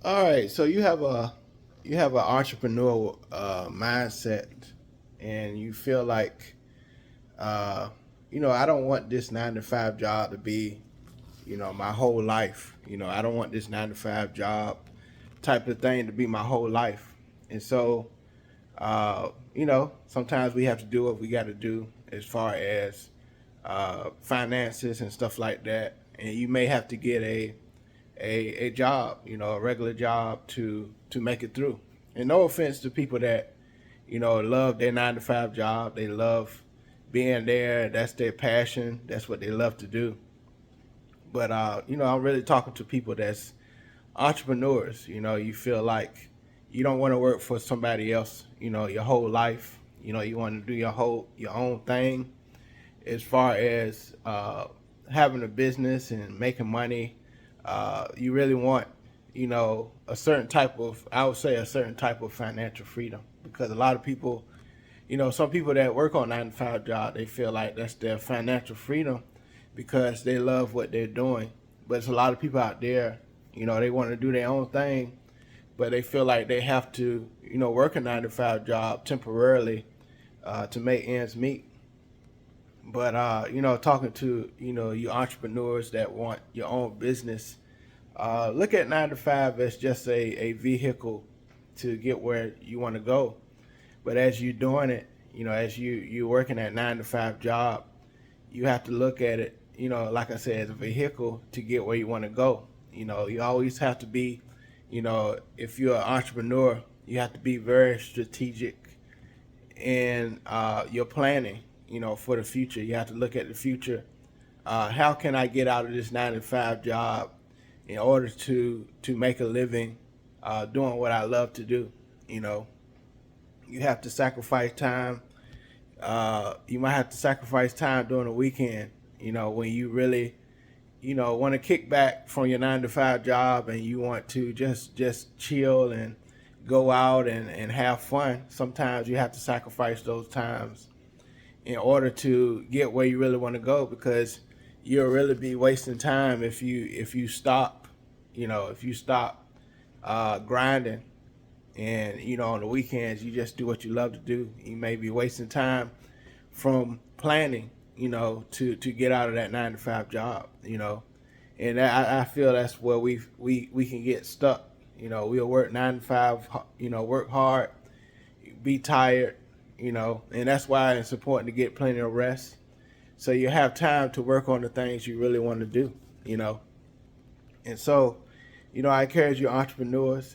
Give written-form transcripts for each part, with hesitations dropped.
All right, so you have an entrepreneurial mindset, and you feel like uh, I don't want this 9 to 5 job to be my whole life. I don't want this 9 to 5 job type of thing to be my whole life. And so sometimes we have to do what we got to do as far as finances and stuff like that. And you may have to get a job, a regular job to make it through. And no offense to people that love their 9 to 5 job. They love being there. That's their passion. That's what they love to do. But I'm really talking to people that's entrepreneurs. You feel like you don't want to work for somebody else. Your whole life. You want to do your own thing. As far as having a business and making money, you really want a certain type of, I would say, a certain type of financial freedom, because a lot of people, some people that work on 9 to 5 job, they feel like that's their financial freedom because they love what they're doing. But there's a lot of people out there, they want to do their own thing, but they feel like they have to work a 9 to 5 job temporarily to make ends meet. But talking to you entrepreneurs that want your own business, look at 9 to 5 as just a vehicle to get where you want to go. But as you're doing it, as you're working that 9 to 5 job, you have to look at it, like I said, as a vehicle to get where you want to go. You always have to be, if you're an entrepreneur, you have to be very strategic in your planning. For the future, you have to look at the future. How can I get out of this 9 to 5 job in order to make a living doing what I love to do? You know, you have to sacrifice time. You might have to sacrifice time during the weekend. When you really, want to kick back from your 9 to 5 job and you want to just chill and go out and have fun. Sometimes you have to sacrifice those times in order to get where you really want to go, because you'll really be wasting time if you stop, if you stop grinding, and on the weekends you just do what you love to do. You may be wasting time from planning, to get out of that 9 to 5 job, and I feel that's where we can get stuck. We'll work 9 to 5, work hard, be tired, and that's why it's important to get plenty of rest so you have time to work on the things you really want to do, you know. And so, I encourage you entrepreneurs,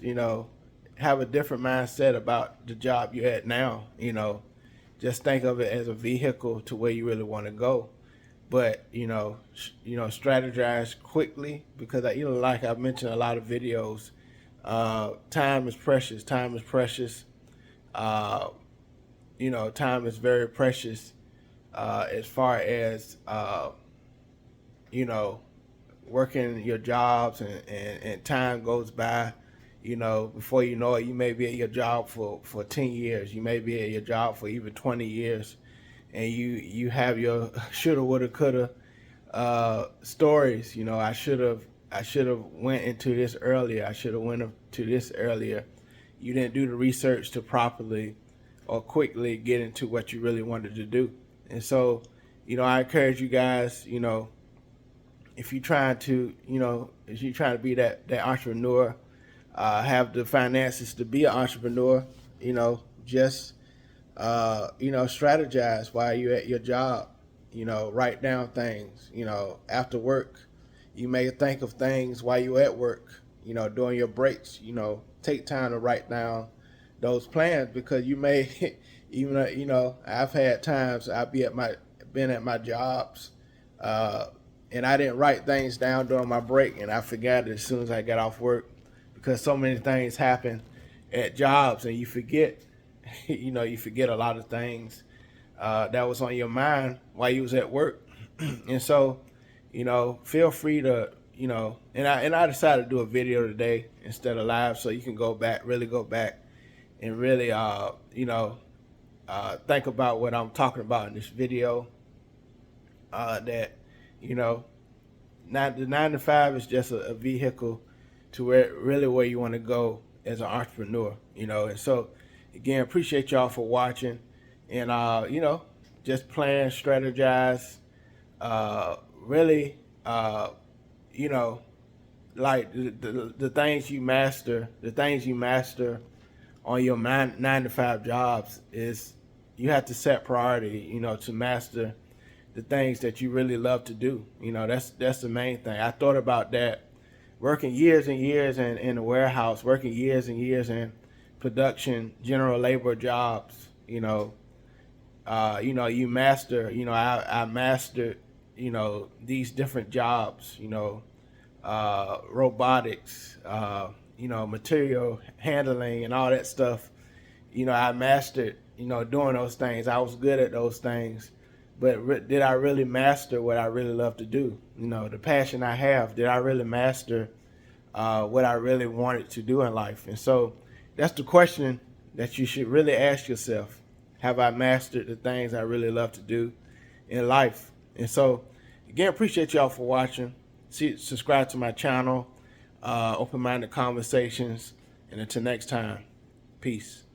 have a different mindset about the job you're at now, just think of it as a vehicle to where you really want to go. But strategize quickly, because like I've mentioned in a lot of videos, time is precious. Time is precious. Uh, time is very precious as far as you know, working your jobs, and time goes by. Before you know it, you may be at your job for 10 years. You may be at your job for even 20 years. And you have your shoulda, woulda, coulda stories. I should have went into this earlier. I should have went into this earlier. You didn't do the research to properly or quickly get into what you really wanted to do. And so, I encourage you guys, if you trying to, if you trying to be that entrepreneur, have the finances to be an entrepreneur, just strategize while you're at your job. Write down things. After work, you may think of things while you're at work. During your breaks, take time to write down those plans, because you may even I've had times I've been at my jobs, uh, and I didn't write things down during my break, and I forgot it as soon as I got off work, because so many things happen at jobs, and you forget. You forget a lot of things that was on your mind while you was at work. And so, feel free to, and I decided to do a video today instead of live, so you can really go back and really, think about what I'm talking about in this video. That, you know, not the 9 to 5 is just a vehicle to where you want to go as an entrepreneur, you know. And so, again, appreciate y'all for watching, and you know, just plan, strategize, really, you know, like the things you master, on your 9 to 5 jobs is you have to set priority, you know, to master the things that you really love to do. You know, that's the main thing. I thought about that working years and years in a warehouse, working years and years in production, general labor jobs. You master. I mastered, these different jobs. Robotics. Material handling and all that stuff. I mastered. Doing those things. I was good at those things. But did I really master what I really love to do? The passion I have, did I really master what I really wanted to do in life? And so that's the question that you should really ask yourself. Have I mastered the things I really love to do in life? And so, again, appreciate y'all for watching. Subscribe to my channel, Open-Minded Conversations. And until next time, peace.